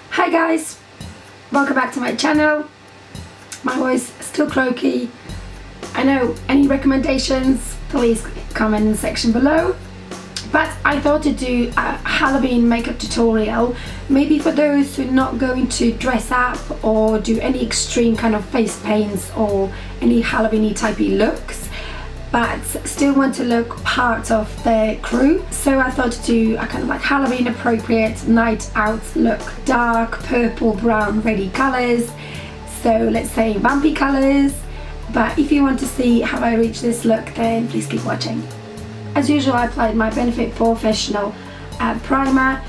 Hi guys, welcome back to my channel. My voice is still croaky. I know, any recommendations, please comment in the section below. But I thought to do a Halloween makeup tutorial, maybe for those who are not going to dress up or do any extreme kind of face paints or any Halloween-y typey looks, but still want to look part of the crew. So I thought to do a kind of like Halloween appropriate night out look, dark purple, brown, reddy colours. So let's say vampy colours. But if you want to see how I reach this look, then please keep watching. As usual, I applied my Benefit Professional primer.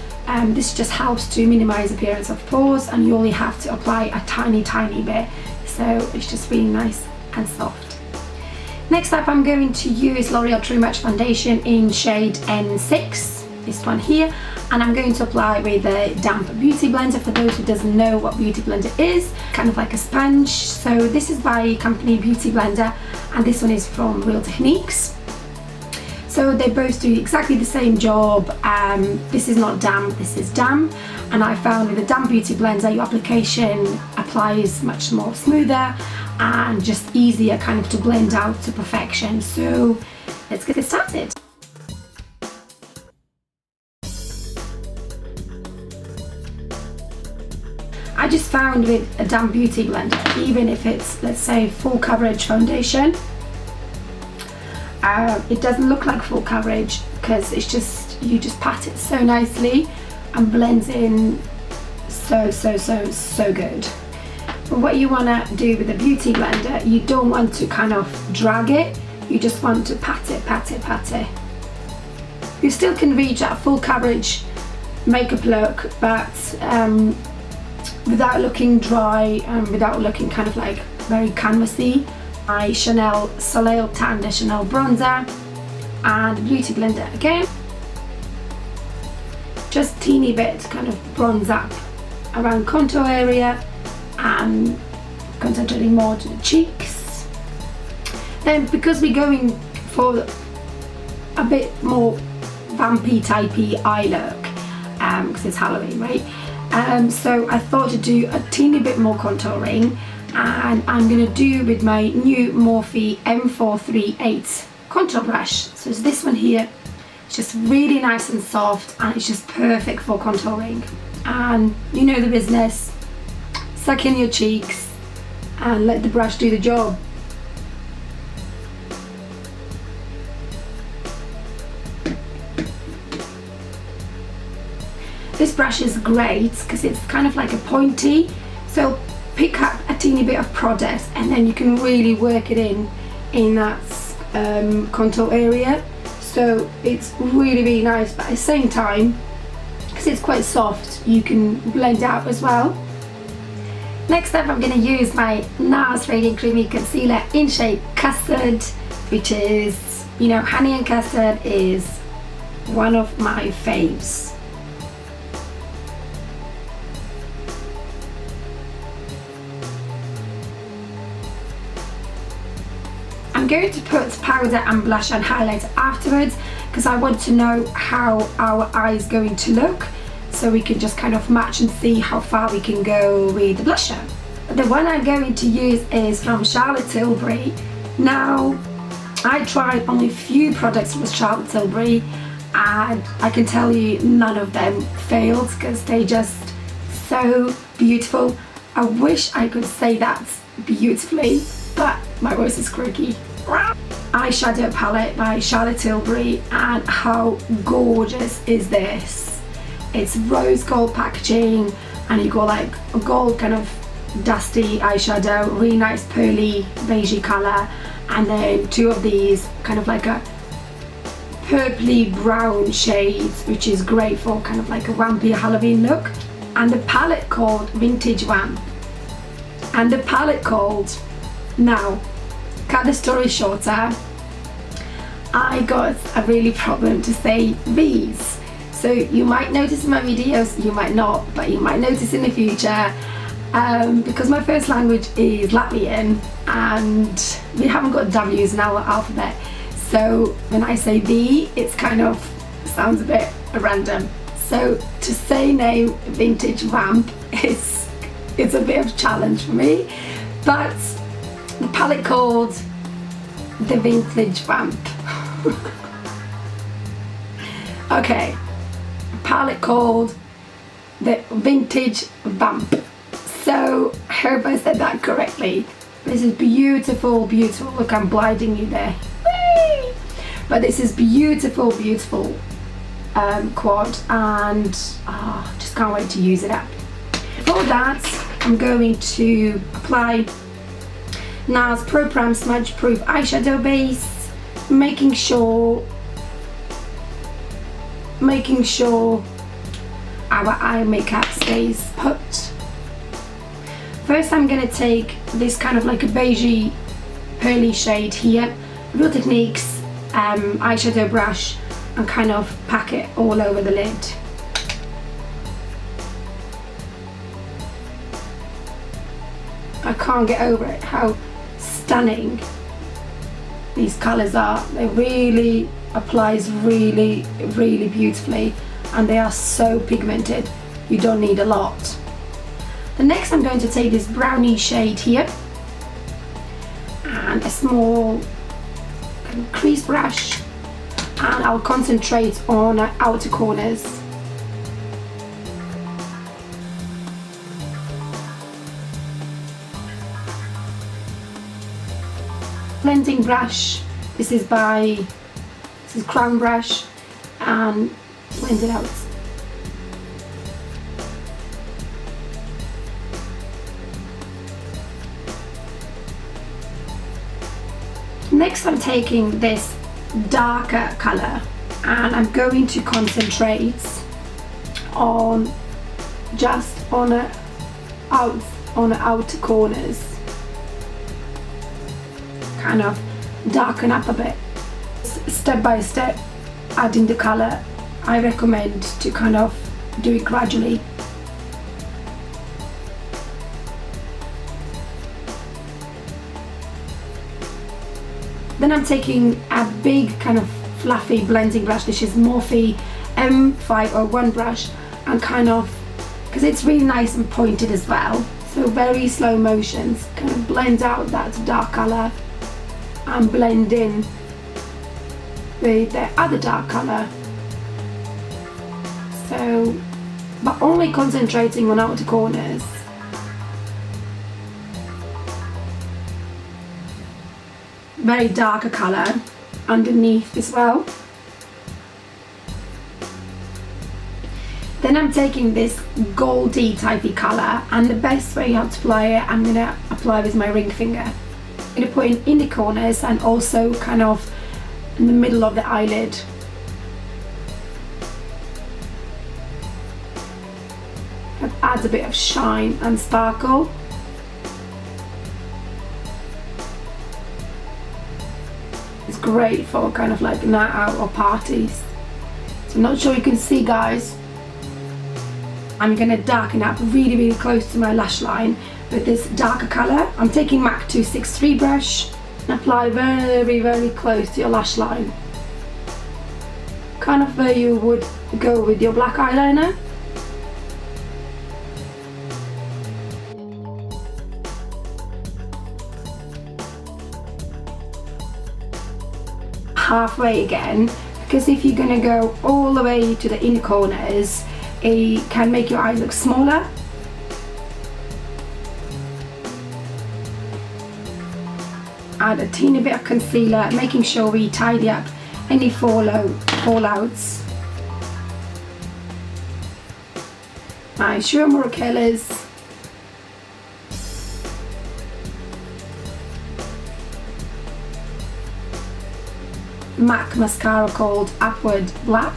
This just helps to minimize appearance of pores, and you only have to apply a tiny bit, so it's just really nice and soft. Next up, I'm going to use L'Oreal True Match Foundation in shade N6, this one here, and I'm going to apply with a damp beauty blender. For those who doesn't know what beauty blender is, kind of like a sponge. So this is by company Beauty Blender, and this one is from Real Techniques. So they both do exactly the same job. This is not damp, this is damp. And I found with the damp beauty blender, your application applies much more smoother and just easier kind of to blend out to perfection. So let's get started. I just found with a damp beauty blender, even if it's, let's say, full coverage foundation, it doesn't look like full coverage because it's just, you just pat it so nicely and blends in so good. But what you want to do with the beauty blender, you don't want to kind of drag it, you just want to pat it. You still can reach that full coverage makeup look, but without looking dry and without looking kind of like very canvassy. My Chanel Soleil Tan de Chanel bronzer and beauty blender again. Just teeny bit kind of bronze up around contour area and concentrating more to the cheeks. Then because we're going for a bit more vampy typey eye look, because it's Halloween, right? So I thought to do a teeny bit more contouring, and I'm going to do with my new Morphe M438 contour brush. So it's this one here. It's just really nice and soft, and it's just perfect for contouring. And you know the business. Suck in your cheeks and let the brush do the job. This brush is great because it's kind of like a pointy, so pick up a teeny bit of product and then you can really work it in that contour area. So it's really nice, but at the same time, because it's quite soft, you can blend out as well. Next up, I'm going to use my NARS Radiant Creamy Concealer in shade Custard, which is, you know, honey and custard is one of my faves. I'm going to put powder and blush and highlighter afterwards because I want to know how our eye is going to look, so we can just kind of match and see how far we can go with the blusher. The one I'm going to use is from Charlotte Tilbury. Now, I tried only a few products from Charlotte Tilbury and I can tell you none of them failed because they're just so beautiful. I wish I could say that beautifully, but my voice is croaky. Eyeshadow palette by Charlotte Tilbury, and how gorgeous is this? It's rose gold packaging, and you got like a gold kind of dusty eyeshadow, really nice pearly beigey colour, and then two of these kind of like a purpley brown shades, which is great for kind of like a vampy Halloween look. And the palette called Vintage Vamp, and the palette called, now cut the story shorter, I got a really problem to say these. So you might notice in my videos, you might not, but you might notice in the future, because my first language is Latvian and we haven't got W's in our alphabet. So when I say the, it's kind of sounds a bit random. So to say name Vintage Vamp is a bit of a challenge for me, but the palette called the Vintage Vamp. Okay, palette called the Vintage Vamp. So I hope I said that correctly. This is beautiful, beautiful. Look, I'm blinding you there. Whee! But this is beautiful, beautiful quad, and just can't wait to use it up. For that, I'm going to apply NARS Pro Prime Smudge Proof eyeshadow base, making sure our eye makeup stays put. First, I'm gonna take this kind of like a beigey pearly shade here, Real Techniques eyeshadow brush, and kind of pack it all over the lid. I can't get over it how stunning these colours are. They really applies really, really beautifully, and they are so pigmented. You don't need a lot. The next, I'm going to take this brownie shade here and a small crease brush, and I'll concentrate on outer corners. Blending brush, this is Crown Brush, and blend it out. Next, I'm taking this darker color and I'm going to concentrate on just on the outer corners, kind of darken up a bit. Step by step, adding the color. I recommend to kind of do it gradually. Then I'm taking a big kind of fluffy blending brush. This is Morphe M501 brush, and kind of, because it's really nice and pointed as well, so very slow motions, kind of blend out that dark color and blend in with the other dark color. So, but only concentrating on outer corners. Very darker color underneath as well. Then I'm taking this goldy typey color, and the best way how to apply it, I'm gonna apply with my ring finger. I'm gonna put in the corners and also kind of in the middle of the eyelid. That adds a bit of shine and sparkle. It's great for kind of like night out or parties. So I'm not sure you can see, guys. I'm gonna darken up really, really close to my lash line with this darker color. I'm taking MAC 263 brush and apply very, very close to your lash line. Kind of where you would go with your black eyeliner. Halfway again, because if you're gonna go all the way to the inner corners, it can make your eyes look smaller. Add a teeny bit of concealer, making sure we tidy up any fallouts. My Sure More Killers. MAC mascara called Upward Black.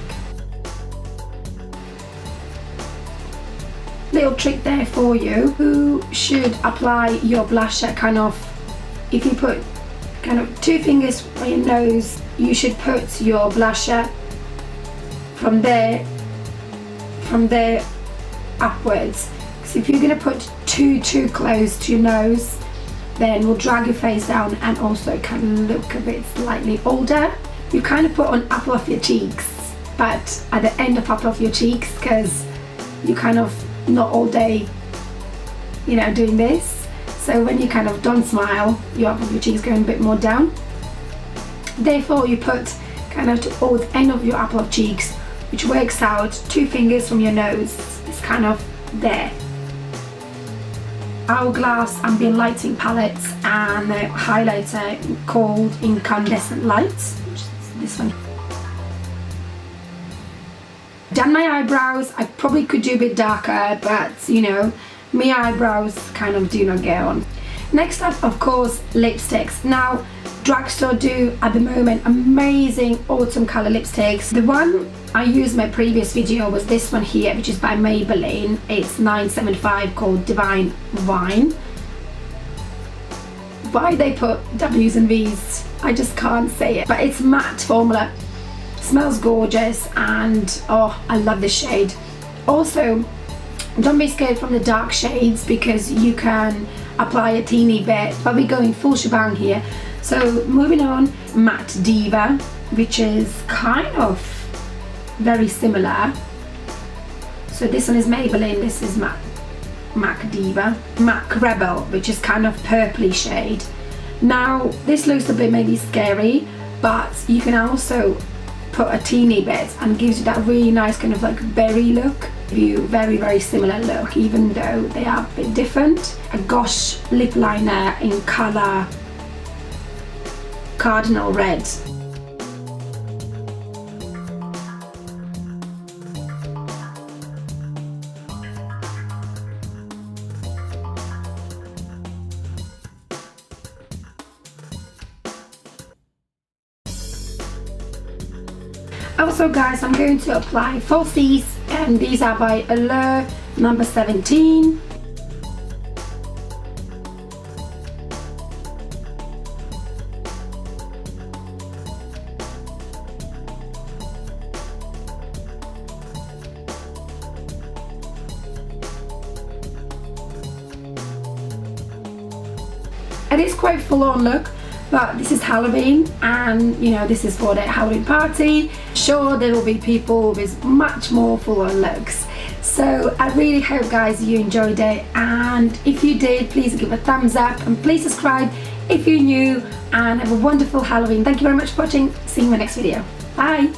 Little trick there for you. You should apply your blusher kind of, if you put kind of 2 fingers on your nose, you should put your blusher from there upwards. Because if you're going to put too close to your nose, then we'll drag your face down and also kind of look a bit slightly older. You kind of put on upper of your cheeks, but at the end of upper of your cheeks, because you kind of not all day, you know, doing this. So when you kind of don't smile, your upper of your cheeks going a bit more down. Therefore, you put kind of towards the end of your upper of cheeks, which works out 2 fingers from your nose. It's kind of there. Hourglass ambient lighting palette and a highlighter called Incandescent Light, which is this one. Done my eyebrows. I probably could do a bit darker, but you know, my eyebrows kind of do not get on. Next up, of course, lipsticks. Now, drugstore do at the moment amazing autumn color lipsticks. The one I used in my previous video was this one here, which is by Maybelline. It's 975, called Divine Wine. Why they put W's and V's, I just can't say it. But it's matte formula, smells gorgeous, and oh, I love this shade. Also, don't be scared from the dark shades, because you can apply a teeny bit, but we're going full shebang here. So moving on, Matte Diva, which is kind of very similar. So this one is Maybelline, this is Mac Diva. Mac Rebel, which is kind of purpley shade. Now this looks a bit maybe scary, but you can also put a teeny bit and gives you that really nice kind of like berry look. Very, very similar look, even though they are a bit different. A Gosh lip liner in colour Cardinal Red. Also guys, I'm going to apply falsies, and these are by Allure number 17. It is quite full-on look, but this is Halloween, and you know, this is for the Halloween party. Sure, there will be people with much more full-on looks. So I really hope guys you enjoyed it, and if you did, please give a thumbs up and please subscribe if you're new, and have a wonderful Halloween. Thank you very much for watching. See you in my next video. Bye.